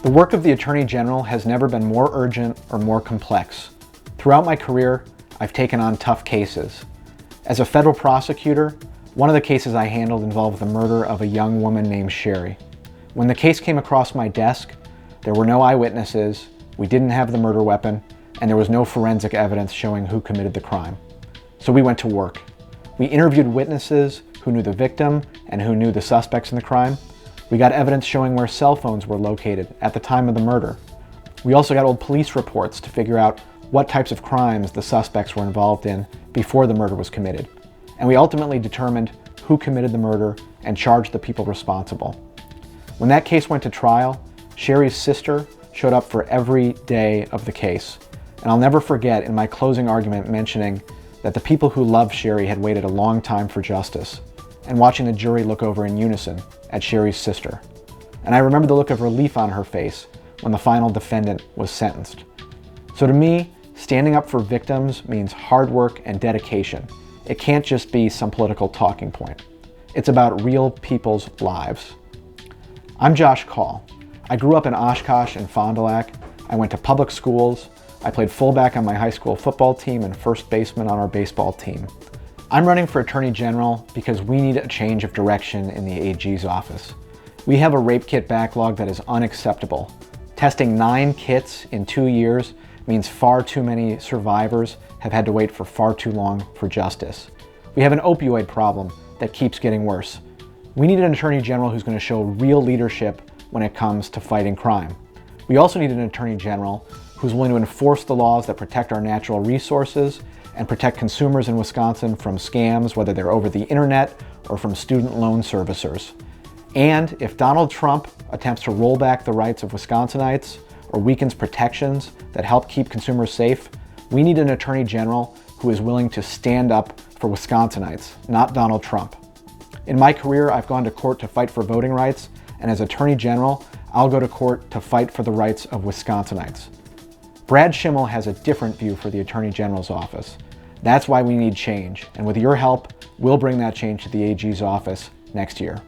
The work of the Attorney General has never been more urgent or more complex. Throughout my career, I've taken on tough cases. As a federal prosecutor, one of the cases I handled involved the murder of a young woman named Sherry. When the case came across my desk, there were no eyewitnesses, we didn't have the murder weapon, and there was no forensic evidence showing who committed the crime. So we went to work. We interviewed witnesses who knew the victim and who knew the suspects in the crime. We got evidence showing where cell phones were located at the time of the murder. We also got old police reports to figure out what types of crimes the suspects were involved in before the murder was committed. And we ultimately determined who committed the murder and charged the people responsible. When that case went to trial, Sherry's sister showed up for every day of the case. And I'll never forget in my closing argument mentioning that the people who loved Sherry had waited a long time for justice, and watching the jury look over in unison at Sherry's sister. And I remember the look of relief on her face when the final defendant was sentenced. So to me, standing up for victims means hard work and dedication. It can't just be some political talking point. It's about real people's lives. I'm Josh Kaul. I grew up in Oshkosh and Fond du Lac. I went to public schools. I played fullback on my high school football team and first baseman on our baseball team. I'm running for Attorney General because we need a change of direction in the AG's office. We have a rape kit backlog that is unacceptable. Testing 9 kits in 2 years means far too many survivors have had to wait for far too long for justice. We have an opioid problem that keeps getting worse. We need an Attorney General who's going to show real leadership when it comes to fighting crime. We also need an Attorney General who's willing to enforce the laws that protect our natural resources and protect consumers in Wisconsin from scams, whether they're over the internet or from student loan servicers. And if Donald Trump attempts to roll back the rights of Wisconsinites or weakens protections that help keep consumers safe, we need an Attorney General who is willing to stand up for Wisconsinites, not Donald Trump. In my career, I've gone to court to fight for voting rights, and as Attorney General, I'll go to court to fight for the rights of Wisconsinites. Brad Schimmel has a different view for the Attorney General's office. That's why we need change, and with your help, we'll bring that change to the AG's office next year.